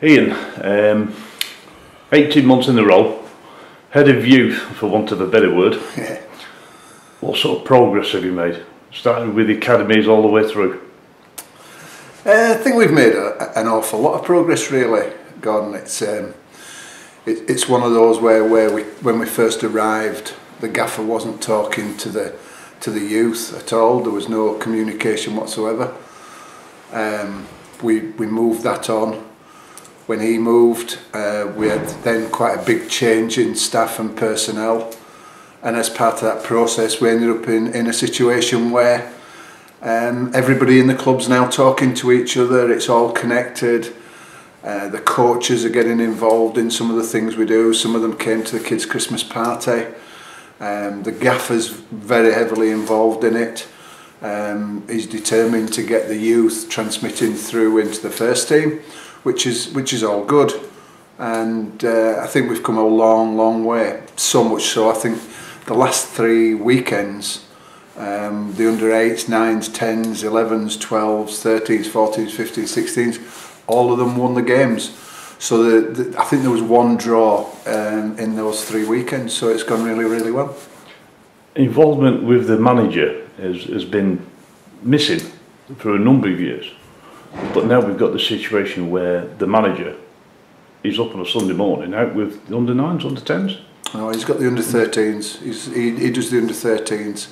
Ian, 18 months in a row, head of youth, for want of a better word. Yeah. What sort of progress have you made? Starting with the academies all the way through. I think we've made an awful lot of progress, really, Gordon. It's one of those where when we first arrived, the gaffer wasn't talking to the youth at all. There was no communication whatsoever. We moved that on. When he moved, we had then quite a big change in staff and personnel, and as part of that process we ended up in a situation where everybody in the club's now talking to each other. It's all connected. The coaches are getting involved in some of the things we do. Some of them came to the kids' Christmas party. The gaffer's very heavily involved in it. He's determined to get the youth transmitting through into the first team, which is all good, and I think we've come a long way. So much so, I think the last 3 weekends, the under 8s, 9s, 10s, 11s, 12s, 13s, 14s, 15s, 16s, all of them won the games. So I think there was one draw in those 3 weekends, so it's gone really well. Involvement with the manager has been missing for a number of years. But now we've got the situation where the manager is up on a Sunday morning out with the under 9s, under 10s. No, he's got the under 13s. He does the under 13s.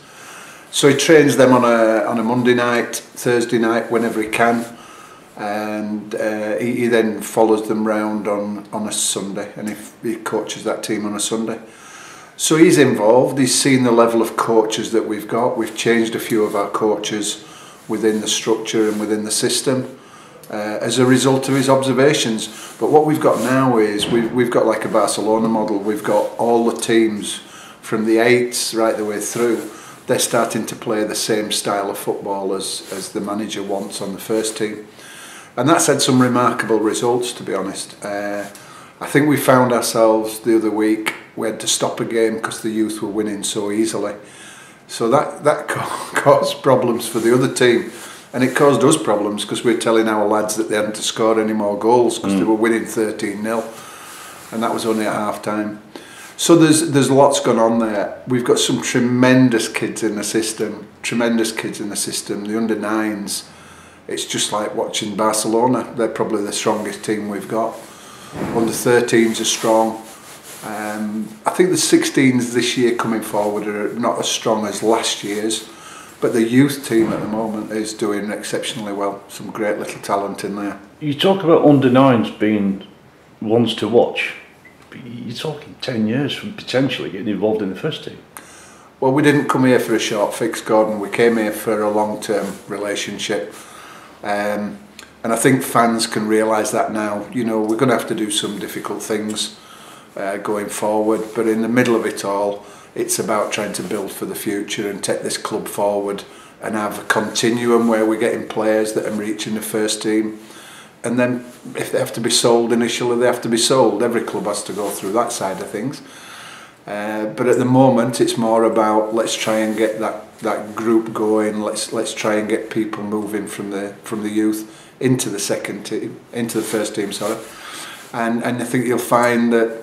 So he trains them on a Monday night, Thursday night, whenever he can, and he then follows them round on a Sunday, and he coaches that team on a Sunday. So he's involved. He's seen the level of coaches that we've got. We've changed a few of our coaches within the structure and within the system as a result of his observations. But what we've got now is we've got like a Barcelona model. We've got all the teams from the 8s right the way through. They're starting to play the same style of football as the manager wants on the first team, and that's had some remarkable results, to be honest. I think we found ourselves the other week, we had to stop a game because the youth were winning so easily. So that caused problems for the other team, and it caused us problems because we were telling our lads that they hadn't to score any more goals because they were winning 13-0, and that was only at half time. So there's lots going on there. We've got some tremendous kids in the system, The under 9s, it's just like watching Barcelona. They're probably the strongest team we've got. Under 13s are strong. I think the 16s this year coming forward are not as strong as last year's, but the youth team at the moment is doing exceptionally well. Some great little talent in there. You talk about under 9s being ones to watch, but you're talking 10 years from potentially getting involved in the first team. Well, we didn't come here for a short fix, Gordon. We came here for a long-term relationship. And I think fans can realise that now. You know, we're going to have to do some difficult things going forward, but in the middle of it all, it's about trying to build for the future and take this club forward and have a continuum where we're getting players that are reaching the first team, and then if they have to be sold initially, they have to be sold. Every club has to go through that side of things, but at the moment it's more about let's try and get that group going. Let's try and get people moving from the youth into the first team, sorry. And I think you'll find that,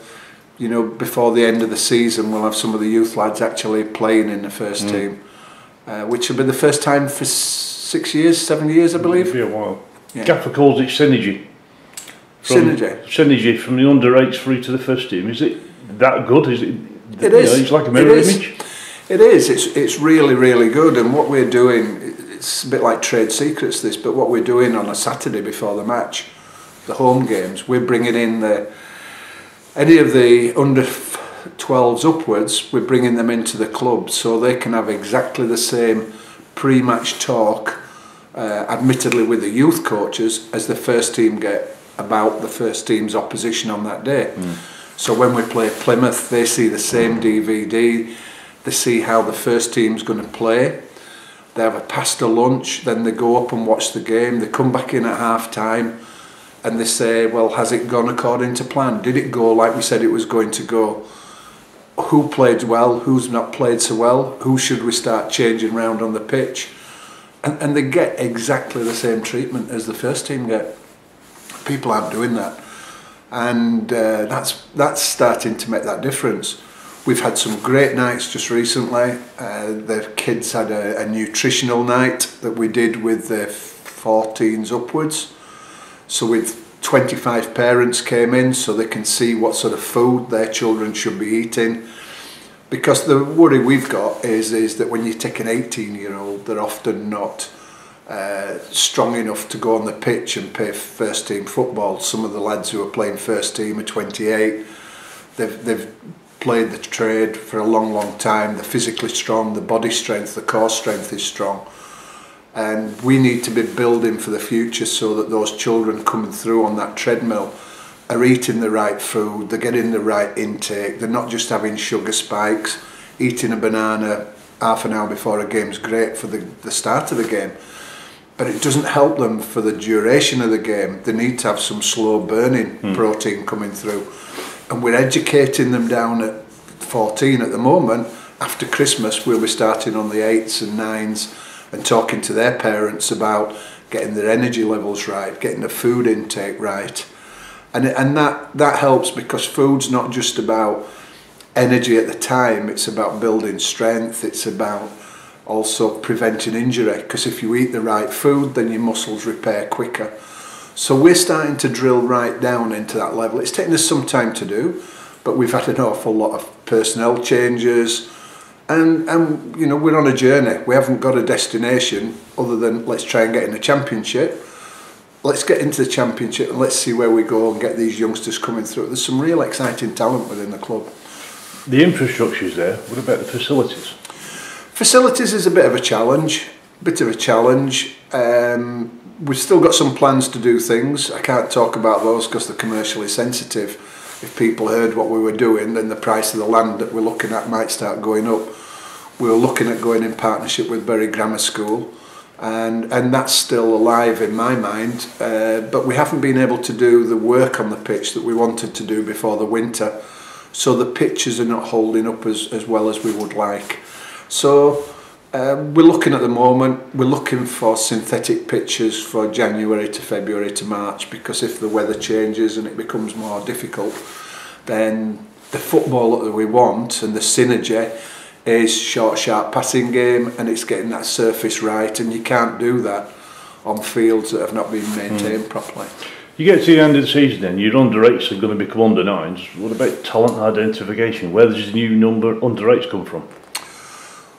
you know, before the end of the season we'll have some of the youth lads actually playing in the first team, which will be the first time for 7 years, I believe. It'll be a while. Yeah. Gaffer calls it synergy. Synergy from the under 8s through to the first team. Is it that good? Is it? It is. It's like a mirror image. It is. It's really good. And what we're doing, it's a bit like trade secrets this, but what we're doing on a Saturday before the match, the home games, we're bringing in any of the under 12s upwards, we're bringing them into the club so they can have exactly the same pre-match talk, admittedly with the youth coaches, as the first team get about the first team's opposition on that day. So when we play Plymouth, they see the same DVD, they see how the first team's going to play. They have a pasta lunch, then they go up and watch the game, they come back in at half time, and they say, well, has it gone according to plan? Did it go like we said it was going to go? Who played well? Who's not played so well? Who should we start changing around on the pitch? And they get exactly the same treatment as the first team get. People aren't doing that. and that's starting to make that difference. We've had some great nights just recently. The kids had a nutritional night that we did with the 14s upwards. So with 25 parents came in so they can see what sort of food their children should be eating. Because the worry we've got is that when you take an 18-year-old, they're often not strong enough to go on the pitch and play first team football. Some of the lads who are playing first team are 28. They've played the trade for a long time. They're physically strong, the body strength, the core strength is strong. And we need to be building for the future so that those children coming through on that treadmill are eating the right food, they're getting the right intake, they're not just having sugar spikes. Eating a banana half an hour before a game's great for the start of the game, but it doesn't help them for the duration of the game. They need to have some slow burning protein coming through. And we're educating them down at 14 at the moment. After Christmas, we'll be starting on the 8s and 9s and talking to their parents about getting their energy levels right, getting the food intake right. And that helps, because food's not just about energy at the time, it's about building strength, it's about also preventing injury, because if you eat the right food, then your muscles repair quicker. So we're starting to drill right down into that level. It's taken us some time to do, but we've had an awful lot of personnel changes, and you know, we're on a journey. We haven't got a destination other than let's try and get in the championship. Let's get into the championship and let's see where we go and get these youngsters coming through. There's some real exciting talent within the club. The infrastructure's there. What about the facilities? Facilities is a bit of a challenge. We've still got some plans to do things. I can't talk about those because they're commercially sensitive. If people heard what we were doing, then the price of the land that we're looking at might start going up. We were looking at going in partnership with Bury Grammar School, and that's still alive in my mind, but we haven't been able to do the work on the pitch that we wanted to do before the winter, so the pitches are not holding up as well as we would like. So we're looking at the moment, we're looking for synthetic pitches for January to February to March, because if the weather changes and it becomes more difficult, then the football that we want and the synergy is short, sharp passing game, and it's getting that surface right, and you can't do that on fields that have not been maintained properly. You get to the end of the season then, your under 8s are going to become under 9s. What about talent identification? Where does the new number under 8s come from?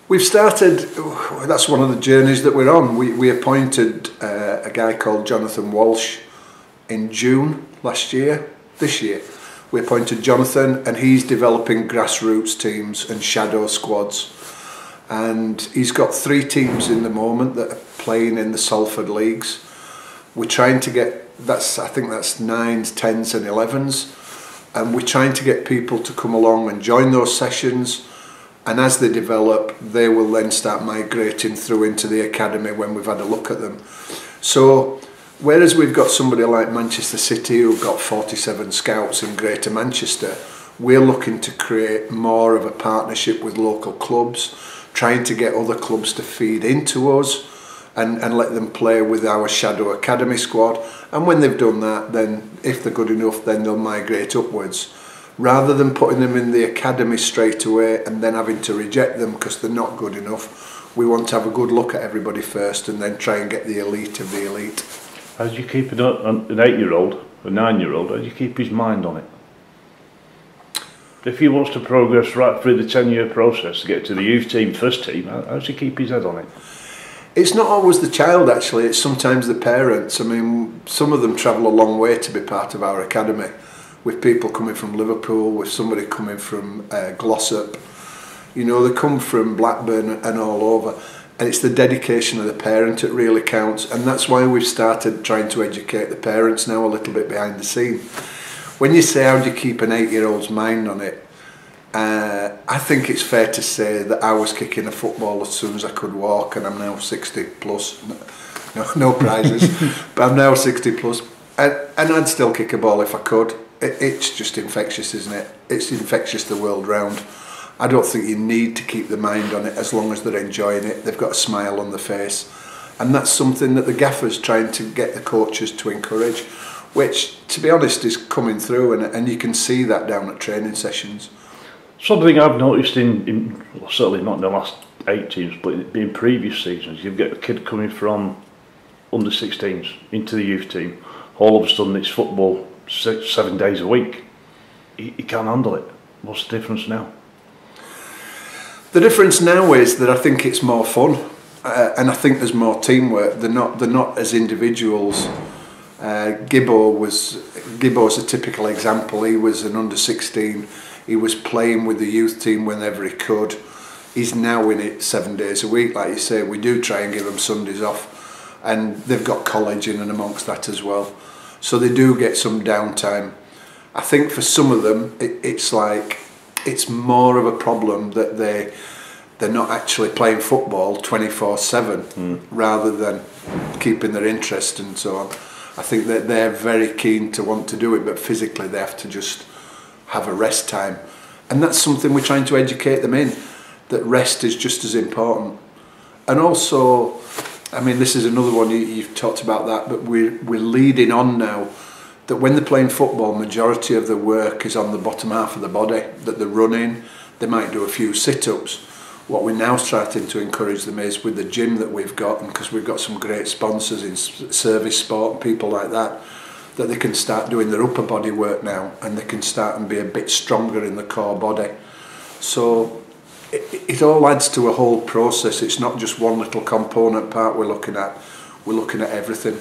We've started, that's one of the journeys that we're on. We appointed a guy called Jonathan Walsh in June this year. We appointed Jonathan, and he's developing grassroots teams and shadow squads. And he's got 3 teams in the moment that are playing in the Salford leagues. We're trying to get, I think that's 9s, 10s and 11s. And we're trying to get people to come along and join those sessions. And as they develop, they will then start migrating through into the academy when we've had a look at them. So, whereas we've got somebody like Manchester City who've got 47 scouts in Greater Manchester, we're looking to create more of a partnership with local clubs, trying to get other clubs to feed into us and let them play with our shadow academy squad. And when they've done that, then if they're good enough, then they'll migrate upwards. Rather than putting them in the academy straight away and then having to reject them because they're not good enough, we want to have a good look at everybody first and then try and get the elite of the elite. How do you keep an 8-year-old, a 9-year-old, how do you keep his mind on it? If he wants to progress right through the 10-year process to get to the youth team, first team, how does he keep his head on it? It's not always the child, actually, it's sometimes the parents. I mean, some of them travel a long way to be part of our academy, with people coming from Liverpool, with somebody coming from Glossop. You know, they come from Blackburn and all over. And it's the dedication of the parent that really counts. And that's why we've started trying to educate the parents now a little bit behind the scene. When you say how do you keep an 8-year-old's mind on it, I think it's fair to say that I was kicking a football as soon as I could walk, and I'm now 60 plus. No prizes, but I'm now 60 plus. And I'd still kick a ball if I could. It's just infectious, isn't it? It's infectious the world round. I don't think you need to keep the mind on it as long as they're enjoying it. They've got a smile on their face. And that's something that the gaffer's trying to get the coaches to encourage. which, to be honest, is coming through, and you can see that down at training sessions. Something I've noticed well, certainly not in the last 8 teams, but in previous seasons, you've got a kid coming from under 16s into the youth team. All of a sudden it's football 7 days a week. He can't handle it. What's the difference now? The difference now is that I think it's more fun, and I think there's more teamwork. They're not as individuals. Gibbo's a typical example. He was an under 16. He was playing with the youth team whenever he could. He's now in it 7 days a week, like you say. We do try and give them Sundays off, and they've got college in and amongst that as well. So they do get some downtime. I think for some of them, it's more of a problem that they're not actually playing football 24/7 rather than keeping their interest and so on. I think that they're very keen to want to do it, but physically they have to just have a rest time. And that's something we're trying to educate them in, that rest is just as important. And also, I mean, this is another one, you've talked about that, but we're leading on now that when they're playing football, majority of the work is on the bottom half of the body, that they're running, they might do a few sit-ups. What we're now starting to encourage them is with the gym that we've got, and because we've got some great sponsors in service sport and people like that, that they can start doing their upper body work now, and they can start and be a bit stronger in the core body. So it all adds to a whole process. It's not just one little component part we're looking at everything.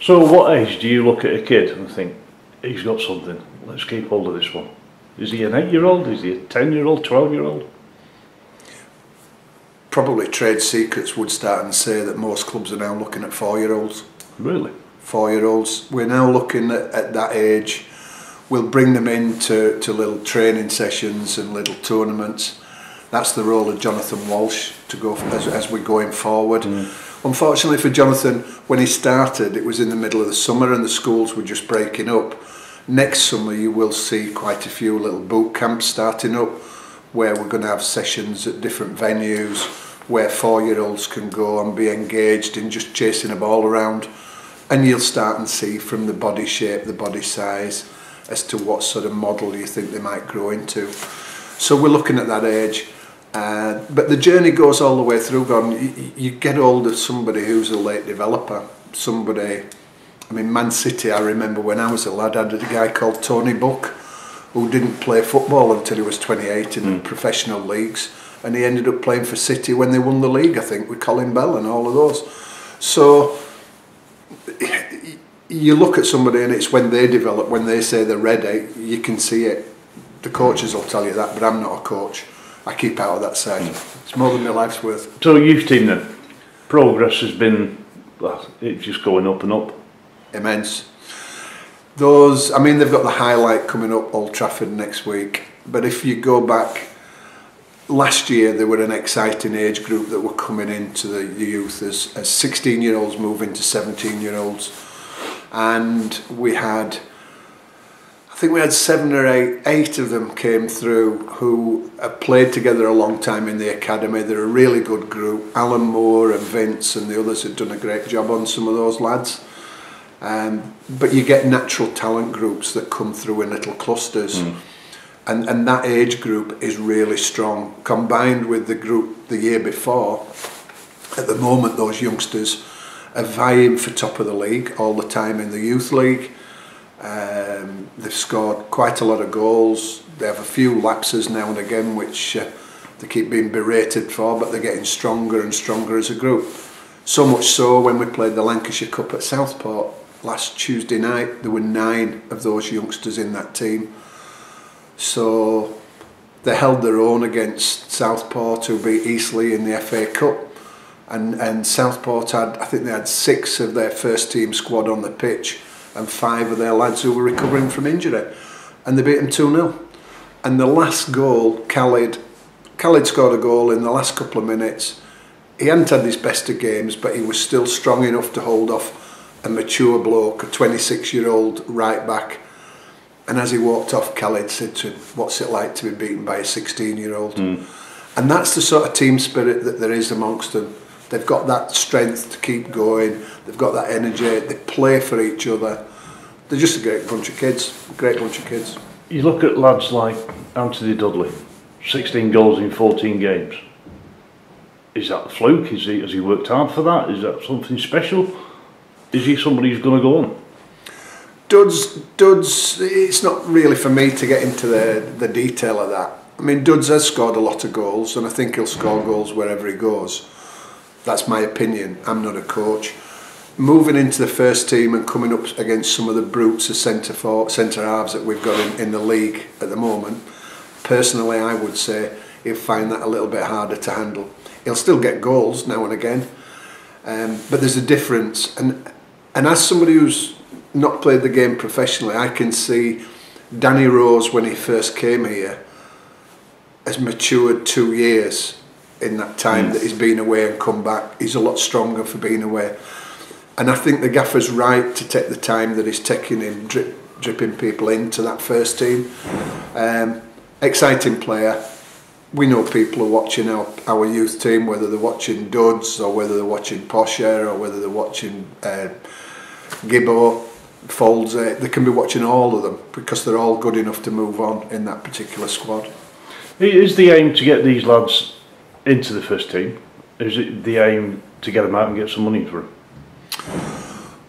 So what age do you look at a kid and think, he's got something, let's keep hold of this one? Is he an 8-year-old? Is he a 10-year-old, 12-year-old? Probably trade secrets would start and say that most clubs are now looking at 4-year-olds. Really? 4-year-olds. We're now looking at that age. We'll bring them into little training sessions and little tournaments. That's the role of Jonathan Walsh to go as we're going forward. Unfortunately for Jonathan, when he started, it was in the middle of the summer and the schools were just breaking up. Next summer you will see quite a few little boot camps starting up, where we're going to have sessions at different venues where 4-year-olds can go and be engaged in just chasing a ball around, and you'll start and see from the body shape, the body size, as to what sort of model you think they might grow into. So we're looking at that age, but the journey goes all the way through. You get hold of somebody who's a late developer, somebody, I mean, Man City, I remember when I was a lad, I had a guy called Tony Buck, who didn't play football until he was 28 in the professional leagues, and he ended up playing for City when they won the league, I think, with Colin Bell and all of those. So you look at somebody and it's when they develop, when they say they're ready, you can see it. The coaches will tell you that, but I'm not a coach. I keep out of that side. It's more than my life's worth. So youth team then, progress has been, well, it's just going up and up. Immense. Those, I mean, they've got the highlight coming up, Old Trafford next week. But if you go back, last year they were an exciting age group that were coming into the youth as 16-year-olds moving to 17-year-olds. And we had, I think we had 7 or 8 of them came through who have played together a long time in the academy. They're a really good group. Alan Moore and Vince and the others have done a great job on some of those lads. But you get natural talent groups that come through in little clusters, and that age group is really strong, combined with the group the year before. At the moment those youngsters are vying for top of the league all the time in the youth league. They've scored quite a lot of goals. They have a few lapses now and again which they keep being berated for, but they're getting stronger and stronger as a group. So much so when we played the Lancashire Cup at Southport last Tuesday night, there were 9 of those youngsters in that team. So they held their own against Southport, who beat Eastleigh in the FA Cup. And Southport had, I think they had 6 of their first team squad on the pitch and 5 of their lads who were recovering from injury. And they beat them 2-0. And the last goal, Khalid scored a goal in the last couple of minutes. He hadn't had his best of games, but he was still strong enough to hold off a mature bloke, a 26-year-old right back. And as he walked off, Khalid said to him, "What's it like to be beaten by a 16-year-old?" And that's the sort of team spirit that there is amongst them. They've got that strength to keep going. They've got that energy. They play for each other. they're just a great bunch of kids. You look at lads like Anthony Dudley, 16 goals in 14 games. Is that a fluke? Has he worked hard for that? Is that something special? Is he somebody who's going to go on? Duds, it's not really for me to get into the detail of that. I mean, Duds has scored a lot of goals, and I think he'll score goals wherever he goes. That's my opinion. I'm not a coach. Moving into the first team and coming up against some of the brutes of centre halves that we've got in the league at the moment, personally, I would say he'll find that a little bit harder to handle. He'll still get goals now and again, but there's a difference. And as somebody who's not played the game professionally, I can see Danny Rose, when he first came here, has matured 2 years in that time that he's been away and come back. He's a lot stronger for being away. And I think the gaffer's right to take the time that he's taking in dripping people into that first team. Exciting player. We know people are watching our youth team, whether they're watching Duds or whether they're watching Posher or whether they're watching Gibbo, Foldsey. They can be watching all of them because they're all good enough to move on in that particular squad. Is the aim to get these lads into the first team? Is it the aim to get them out and get some money for them?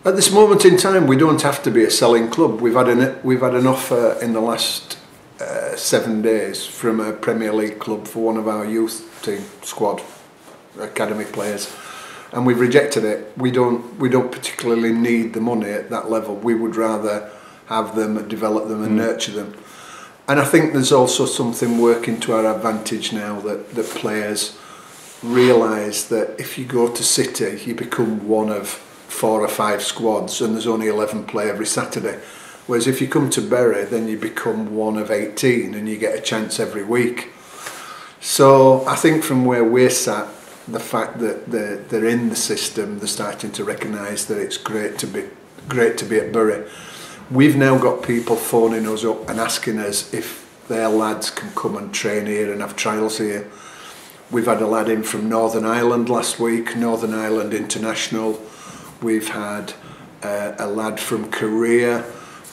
At this moment in time, we don't have to be a selling club. We've had an offer in the last 7 days from a Premier League club for one of our youth team squad academy players, and we've rejected it. We don't particularly need the money at that level. We would rather have them and develop them and nurture them. And I think there's also something working to our advantage now that players realise that if you go to City, you become one of 4 or 5 squads and there's only 11 play every Saturday. Whereas if you come to Bury, then you become one of 18 and you get a chance every week. So I think from where we're sat, the fact that they're in the system, they're starting to recognise that it's great to be at Bury. We've now got people phoning us up and asking us if their lads can come and train here and have trials here. We've had a lad in from Northern Ireland last week, Northern Ireland International. We've had a lad from Korea,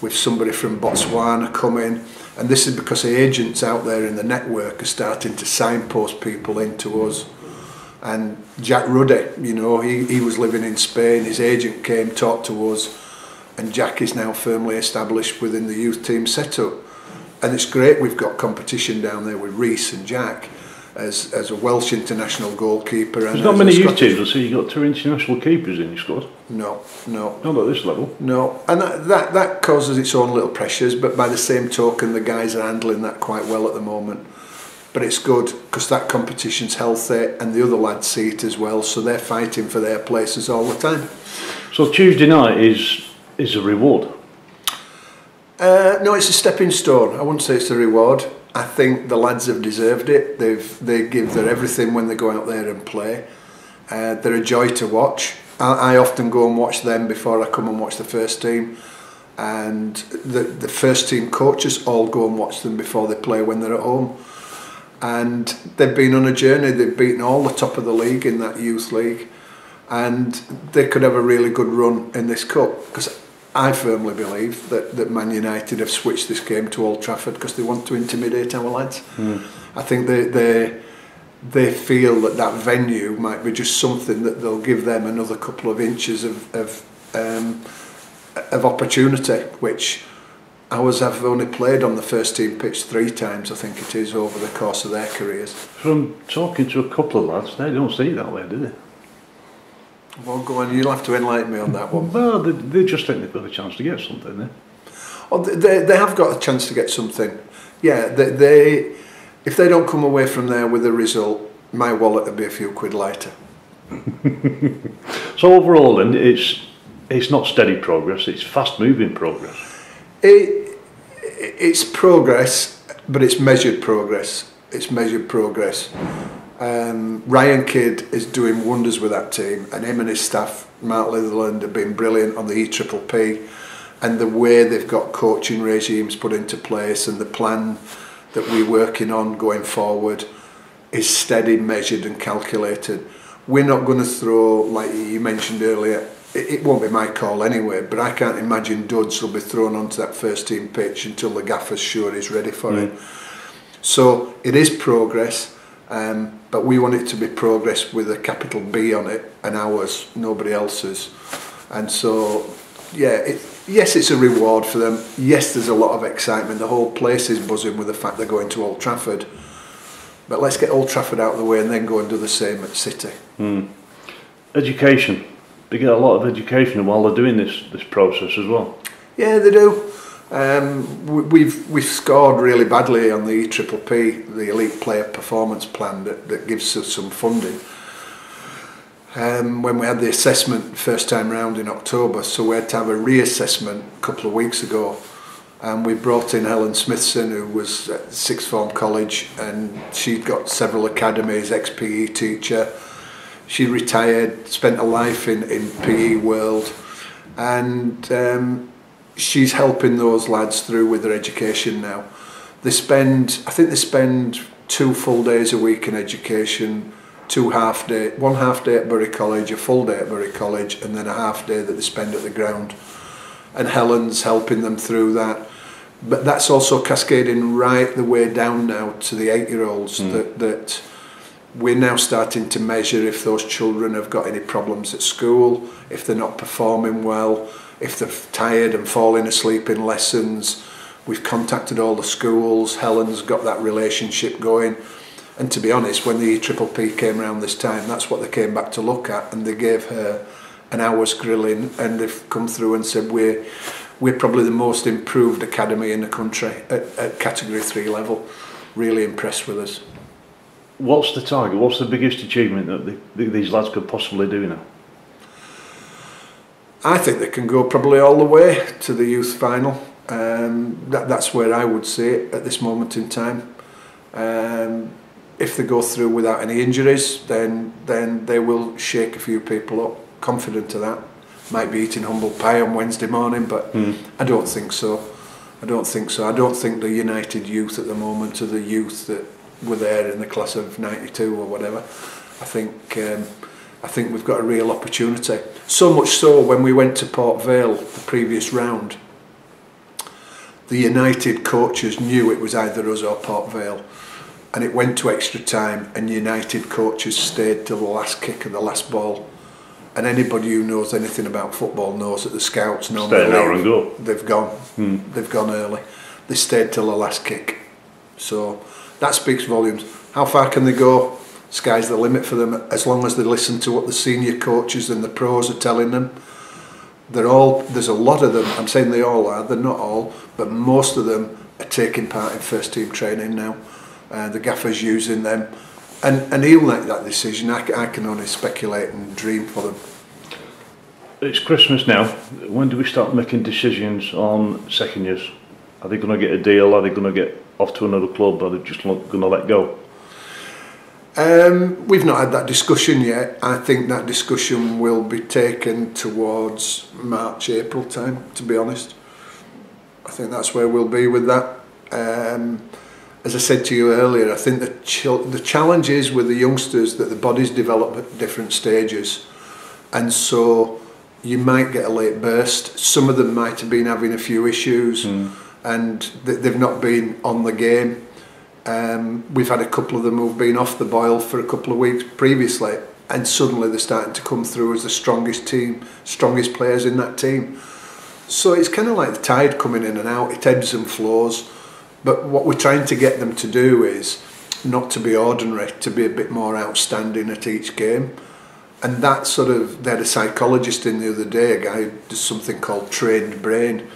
with somebody from Botswana coming. And this is because the agents out there in the network are starting to signpost people into us. And Jack Ruddy, you know, he was living in Spain, his agent came, talked to us, and Jack is now firmly established within the youth team setup. And it's great, we've got competition down there with Reece and Jack as a Welsh international goalkeeper. There's not many youth teams, I see you've got 2 international keepers in your squad. No. Not at this level. No, and that causes its own little pressures, but by the same token, the guys are handling that quite well at the moment. But it's good, because that competition's healthy, and the other lads see it as well, so they're fighting for their places all the time. So Tuesday night is a reward? No, it's a stepping stone. I wouldn't say it's a reward. I think the lads have deserved it. They give their everything when they go out there and play. They're a joy to watch. I often go and watch them before I come and watch the first team, and the first team coaches all go and watch them before they play when they're at home. And they've been on a journey. They've beaten all the top of the league in that youth league, and they could have a really good run in this cup, because I firmly believe that Man United have switched this game to Old Trafford because they want to intimidate our lads. I think they feel that venue might be just something that they'll give them another couple of inches of opportunity, which ours have only played on the first team pitch 3 times, I think it is, over the course of their careers. From talking to a couple of lads, they don't see it that way, do they? Well, go on, you'll have to enlighten me on that one. Well, they just think they've got a chance to get something, eh? Oh, they have got a chance to get something. Yeah, they if they don't come away from there with a result, my wallet will be a few quid lighter. So overall, then, it's not steady progress; it's fast-moving progress. It's progress, but it's measured progress. It's measured progress. Ryan Kidd is doing wonders with that team, and him and his staff, Mark Litherland, have been brilliant on the EPPP, and the way they've got coaching regimes put into place and the plan that we're working on going forward is steady, measured and calculated. We're not going to throw, like you mentioned earlier, it won't be my call anyway, but I can't imagine Duds will be thrown onto that first team pitch until the gaffer's sure he's ready for it. So it is progress, but we want it to be progress with a capital B on it, and ours, nobody else's. And so, yeah, yes, it's a reward for them. Yes, there's a lot of excitement. The whole place is buzzing with the fact they're going to Old Trafford. But let's get Old Trafford out of the way and then go and do the same at City. Education. They get a lot of education while they're doing this process as well. Yeah, they do. We've scored really badly on the EPPP, the Elite Player Performance Plan that gives us some funding. When we had the assessment first time round in October, so we had to have a reassessment a couple of weeks ago, and we brought in Helen Smithson, who was at sixth form college, and she'd got several academies, ex-PE teacher. She retired, spent a life in PE world, and she's helping those lads through with their education now. I think they spend 2 full days a week in education, 1 half day at Bury College, a full day at Bury College, and then a half day that they spend at the ground. And Helen's helping them through that. But that's also cascading right the way down now to the 8-year-olds that we're now starting to measure if those children have got any problems at school, if they're not performing well, if they're tired and falling asleep in lessons. We've contacted all the schools. Helen's got that relationship going. And to be honest, when the EPPP came around this time, that's what they came back to look at, and they gave her an hour's grilling, and they've come through and said we're probably the most improved academy in the country at category 3 level. Really impressed with us. What's the target? What's the biggest achievement that these lads could possibly do now? I think they can go probably all the way to the youth final. That's where I would see it at this moment in time. If they go through without any injuries, then they will shake a few people up. Confident of that. Might be eating humble pie on Wednesday morning, but I don't think so. I don't think the United youth at the moment are the youth that were there in the class of '92 or whatever. I think we've got a real opportunity. So much so, when we went to Port Vale the previous round, the United coaches knew it was either us or Port Vale. And it went to extra time, and United coaches stayed till the last kick of the last ball. And anybody who knows anything about football knows that the scouts normally stay an hour and go. They've gone. They've gone early. They stayed till the last kick. So that speaks volumes. How far can they go? Sky's the limit for them, as long as they listen to what the senior coaches and the pros are telling them. There's a lot of them, I'm saying they all are, they're not all, but most of them are taking part in first team training now. The gaffer's using them, and he'll make that decision. I can only speculate and dream for them. It's Christmas now. When do we start making decisions on second years? Are they going to get a deal? Are they going to get off to another club? Or are they just going to let go? We've not had that discussion yet. I think that discussion will be taken towards March, April time, to be honest. I think that's where we'll be with that. As I said to you earlier, I think the challenge is with the youngsters that the bodies develop at different stages, and so you might get a late burst. Some of them might have been having a few issues and they've not been on the game. We've had a couple of them who've been off the boil for a couple of weeks previously, and suddenly they're starting to come through as the strongest players in that team. So it's kind of like the tide coming in and out. It ebbs and flows. But what we're trying to get them to do is not to be ordinary, to be a bit more outstanding at each game. And that they had a psychologist in the other day, a guy who does something called trained brain.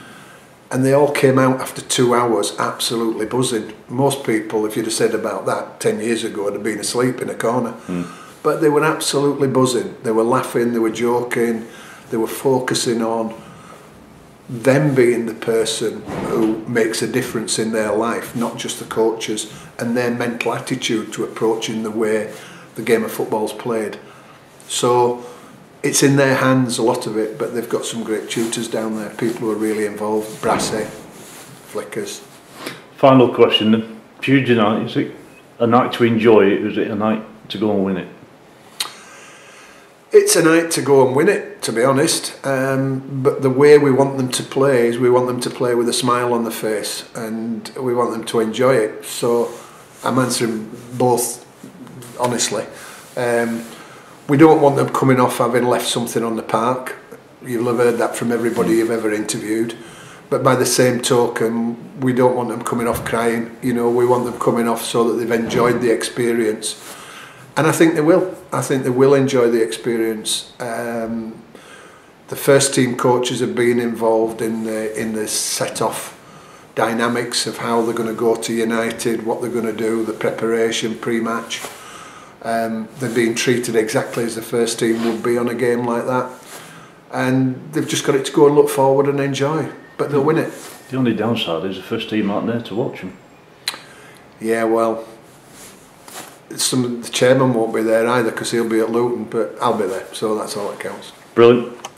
And they all came out after 2 hours absolutely buzzing. Most people, if you'd have said about that 10 years ago, would have been asleep in a corner. But they were absolutely buzzing. They were laughing, they were joking, they were focusing on them being the person who makes a difference in their life, not just the coaches, and their mental attitude to approaching the way the game of football's played. So it's in their hands, a lot of it, but they've got some great tutors down there, people who are really involved, Brassy, Flickers. Final question then. Tuesday night, is it a night to enjoy it, or is it a night to go and win it? It's a night to go and win it, to be honest. But the way we want them to play is we want them to play with a smile on their face, and we want them to enjoy it. So I'm answering both honestly. We don't want them coming off having left something on the park. You'll have heard that from everybody you've ever interviewed. But by the same token, we don't want them coming off crying. You know, we want them coming off so that they've enjoyed the experience. And I think they will. I think they will enjoy the experience. The first team coaches have been involved in the set-off dynamics of how they're going to go to United, what they're going to do, the preparation pre-match. They're being treated exactly as the first team would be on a game like that. And they've just got it to go and look forward and enjoy. But they'll win it. The only downside is the first team aren't there to watch them. Yeah, well, the chairman won't be there either because he'll be at Luton, but I'll be there, so that's all that counts. Brilliant.